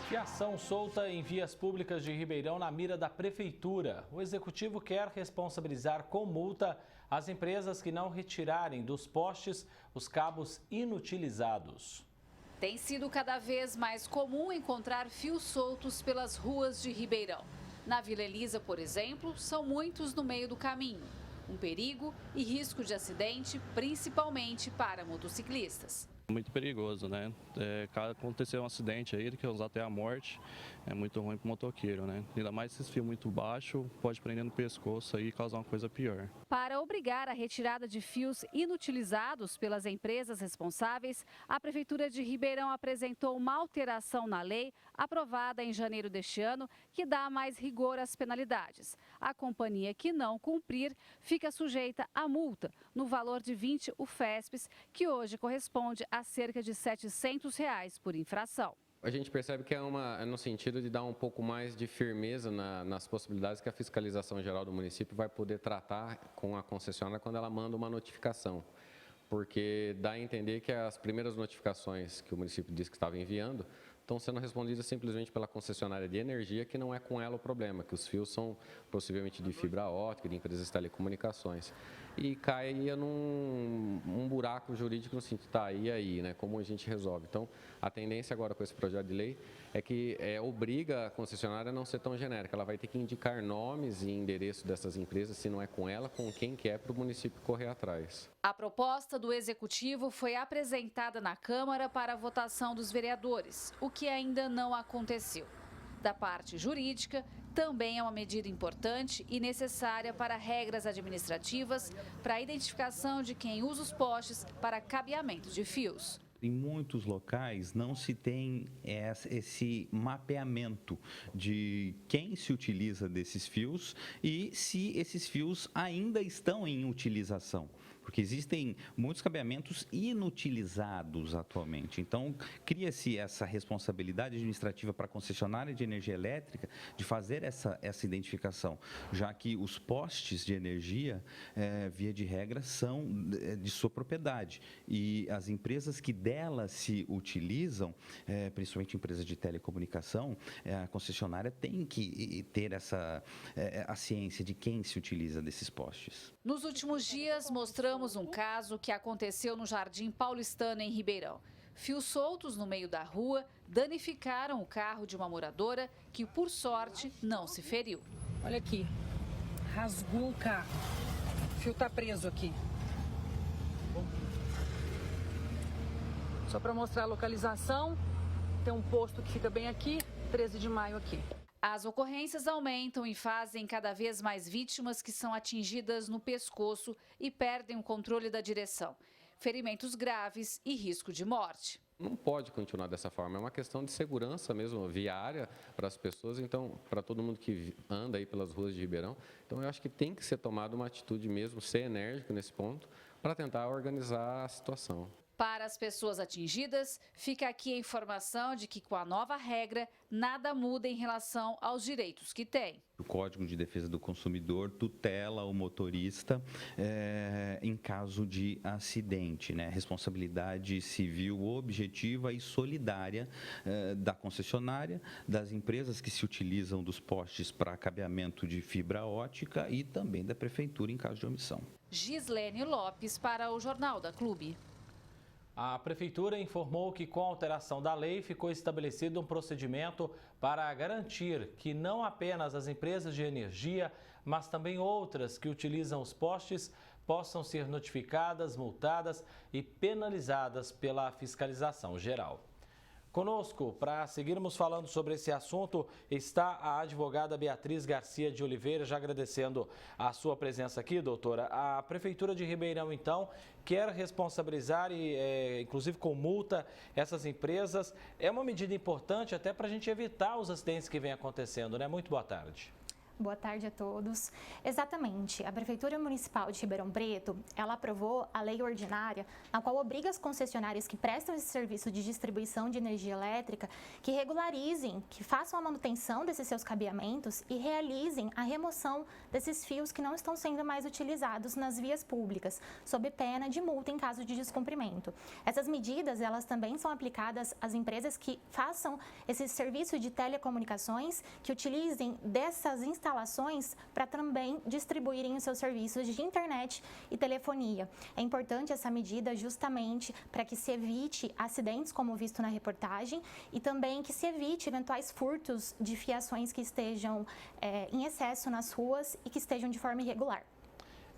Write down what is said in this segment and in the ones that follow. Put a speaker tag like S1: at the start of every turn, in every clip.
S1: Fiação solta em vias públicas de Ribeirão na mira da Prefeitura. O Executivo quer responsabilizar com multa as empresas que não retirarem dos postes os cabos inutilizados.
S2: Tem sido cada vez mais comum encontrar fios soltos pelas ruas de Ribeirão. Na Vila Elisa, por exemplo, são muitos no meio do caminho. Um perigo e risco de acidente, principalmente para motociclistas.
S3: Muito perigoso, né? Caso acontecer um acidente aí, que usar até a morte, é muito ruim para o motoqueiro, né? Ainda mais esses fios muito baixos, pode prender no pescoço aí e causar uma coisa pior.
S2: Para obrigar a retirada de fios inutilizados pelas empresas responsáveis, a Prefeitura de Ribeirão apresentou uma alteração na lei aprovada em janeiro deste ano que dá mais rigor às penalidades. A companhia que não cumprir fica sujeita a multa no valor de 20 UFESPs, que hoje corresponde a cerca de R$ 700 por infração.
S4: A gente percebe que é no sentido de dar um pouco mais de firmeza nas possibilidades que a fiscalização geral do município vai poder tratar com a concessionária quando ela manda uma notificação. Porque dá a entender que as primeiras notificações que o município disse que estava enviando estão sendo respondidas simplesmente pela concessionária de energia, que não é com ela o problema, que os fios são possivelmente de fibra ótica, de empresas de telecomunicações. E caia num buraco jurídico no sentido, tá, e aí, né? Como a gente resolve? Então, a tendência agora com esse projeto de lei é que obriga a concessionária a não ser tão genérica. Ela vai ter que indicar nomes e endereço dessas empresas, se não é com ela, com quem que é, para o município correr atrás.
S2: A proposta do Executivo foi apresentada na Câmara para a votação dos vereadores, o que ainda não aconteceu. Da parte jurídica, também é uma medida importante e necessária para regras administrativas para a identificação de quem usa os postes para cabeamento de fios.
S5: Em muitos locais não se tem esse mapeamento de quem se utiliza desses fios e se esses fios ainda estão em utilização. Porque existem muitos cabeamentos inutilizados atualmente. Então, cria-se essa responsabilidade administrativa para a concessionária de energia elétrica de fazer essa identificação, já que os postes de energia, via de regra, são de sua propriedade. E as empresas que dela se utilizam, principalmente empresas de telecomunicação, a concessionária tem que ter a ciência de quem se utiliza desses postes.
S2: Nos últimos dias, mostramos um caso que aconteceu no Jardim Paulistano, em Ribeirão. Fios soltos no meio da rua danificaram o carro de uma moradora que, por sorte, não se feriu.
S6: Olha aqui, rasgou o carro. O fio está preso aqui. Só para mostrar a localização, tem um posto que fica bem aqui, 13 de maio aqui.
S2: As ocorrências aumentam e fazem cada vez mais vítimas que são atingidas no pescoço e perdem o controle da direção. Ferimentos graves e risco de morte.
S4: Não pode continuar dessa forma, é uma questão de segurança mesmo, viária para as pessoas, então, para todo mundo que anda aí pelas ruas de Ribeirão. Então, eu acho que tem que ser tomada uma atitude mesmo, ser enérgico nesse ponto, para tentar organizar a situação.
S2: Para as pessoas atingidas, fica aqui a informação de que com a nova regra, nada muda em relação aos direitos que têm.
S5: O Código de Defesa do Consumidor tutela o motorista em caso de acidente, né? Responsabilidade civil objetiva e solidária da concessionária, das empresas que se utilizam dos postes para cabeamento de fibra ótica e também da Prefeitura em caso de omissão.
S2: Gislene Lopes para o Jornal da Clube.
S1: A Prefeitura informou que, com a alteração da lei, ficou estabelecido um procedimento para garantir que não apenas as empresas de energia, mas também outras que utilizam os postes possam ser notificadas, multadas e penalizadas pela fiscalização geral. Conosco, para seguirmos falando sobre esse assunto, está a advogada Beatriz Garcia de Oliveira, já agradecendo a sua presença aqui, doutora. A Prefeitura de Ribeirão, então, quer responsabilizar, inclusive com multa, essas empresas. É uma medida importante até para a gente evitar os acidentes que vêm acontecendo, né? Muito boa tarde.
S7: Boa tarde a todos. Exatamente, a Prefeitura Municipal de Ribeirão Preto, ela aprovou a lei ordinária, na qual obriga as concessionárias que prestam esse serviço de distribuição de energia elétrica que regularizem, que façam a manutenção desses seus cabeamentos e realizem a remoção desses fios que não estão sendo mais utilizados nas vias públicas, sob pena de multa em caso de descumprimento. Essas medidas, elas também são aplicadas às empresas que façam esse serviço de telecomunicações, que utilizem dessas instalações para também distribuírem os seus serviços de internet e telefonia. É importante essa medida justamente para que se evite acidentes, como visto na reportagem, e também que se evite eventuais furtos de fiações que estejam em excesso nas ruas e que estejam de forma irregular.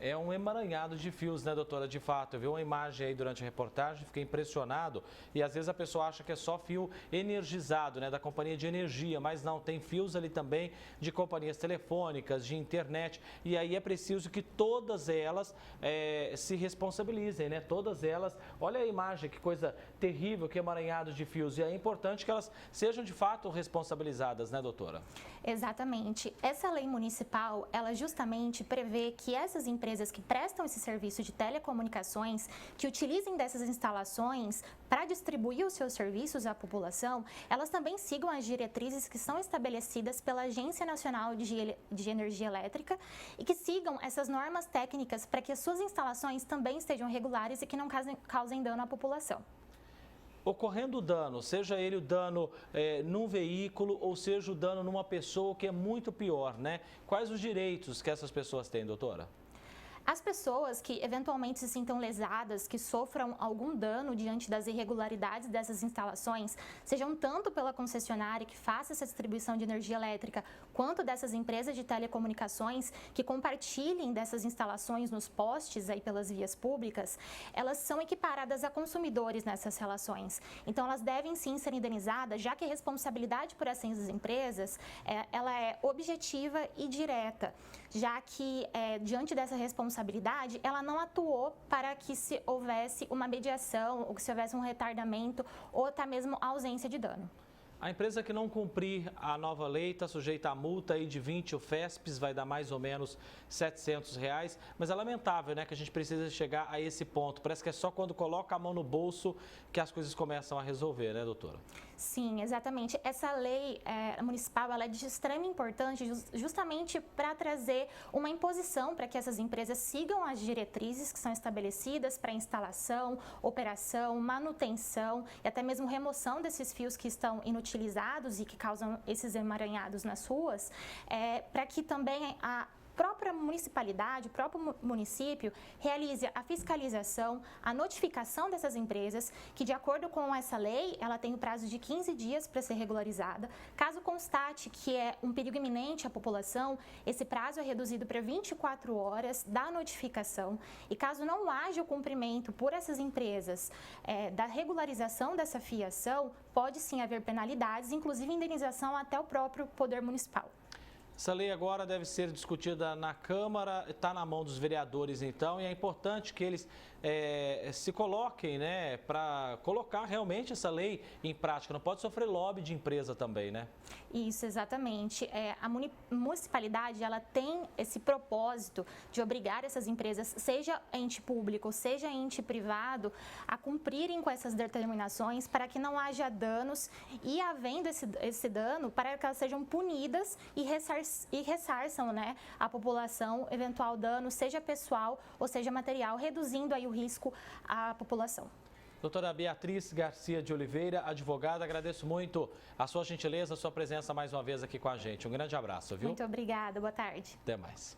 S1: É um emaranhado de fios, né, doutora? De fato, eu vi uma imagem aí durante a reportagem, fiquei impressionado e às vezes a pessoa acha que é só fio energizado, né, da companhia de energia, mas não, tem fios ali também de companhias telefônicas, de internet, e aí é preciso que todas elas se responsabilizem, né? Todas elas, olha a imagem, que coisa terrível, que emaranhado de fios, e é importante que elas sejam de fato responsabilizadas, né, doutora?
S7: Exatamente. Essa lei municipal, ela justamente prevê que essas empresas que prestam esse serviço de telecomunicações, que utilizem dessas instalações para distribuir os seus serviços à população, elas também sigam as diretrizes que são estabelecidas pela Agência Nacional de Energia Elétrica e que sigam essas normas técnicas para que as suas instalações também estejam regulares e que não causem dano à população.
S1: Ocorrendo dano, seja ele o dano num veículo ou seja o dano numa pessoa, que é muito pior, né? Quais os direitos que essas pessoas têm, doutora?
S7: As pessoas que eventualmente se sintam lesadas, que sofram algum dano diante das irregularidades dessas instalações, sejam tanto pela concessionária que faça essa distribuição de energia elétrica, quanto dessas empresas de telecomunicações que compartilhem dessas instalações nos postes aí pelas vias públicas, elas são equiparadas a consumidores nessas relações. Então, elas devem sim ser indenizadas, já que a responsabilidade por essas empresas, ela é objetiva e direta, já que diante dessa responsabilidade, ela não atuou para que se houvesse uma mediação, ou que se houvesse um retardamento, ou até mesmo ausência de dano.
S1: A empresa que não cumprir a nova lei está sujeita a multa aí de 20, o FESPES vai dar mais ou menos R$700, mas é lamentável, né, que a gente precisa chegar a esse ponto. Parece que é só quando coloca a mão no bolso que as coisas começam a resolver, né, doutora?
S7: Sim, exatamente. Essa lei municipal, ela é de extrema importância justamente para trazer uma imposição para que essas empresas sigam as diretrizes que são estabelecidas para instalação, operação, manutenção e até mesmo remoção desses fios que estão inutilizados e que causam esses emaranhados nas ruas, para que também a própria municipalidade, o próprio município realize a fiscalização, a notificação dessas empresas, que de acordo com essa lei, ela tem o prazo de 15 dias para ser regularizada. Caso constate que é um perigo iminente à população, esse prazo é reduzido para 24 horas da notificação. E caso não haja o cumprimento por essas empresas da regularização dessa fiação, pode sim haver penalidades, inclusive indenização até o próprio Poder Municipal.
S1: Essa lei agora deve ser discutida na Câmara, está na mão dos vereadores então, e é importante que eles se coloquem, né, para colocar realmente essa lei em prática. Não pode sofrer lobby de empresa também, né?
S7: Isso, exatamente. A municipalidade, ela tem esse propósito de obrigar essas empresas, seja ente público, seja ente privado, a cumprirem com essas determinações para que não haja danos e, havendo esse dano, para que elas sejam punidas e ressarçam, né, a população eventual dano, seja pessoal ou seja material, reduzindo aí o risco à população.
S1: Doutora Beatriz Garcia de Oliveira, advogada, agradeço muito a sua gentileza, a sua presença mais uma vez aqui com a gente. Um grande abraço, viu?
S7: Muito obrigada, boa tarde.
S1: Até mais.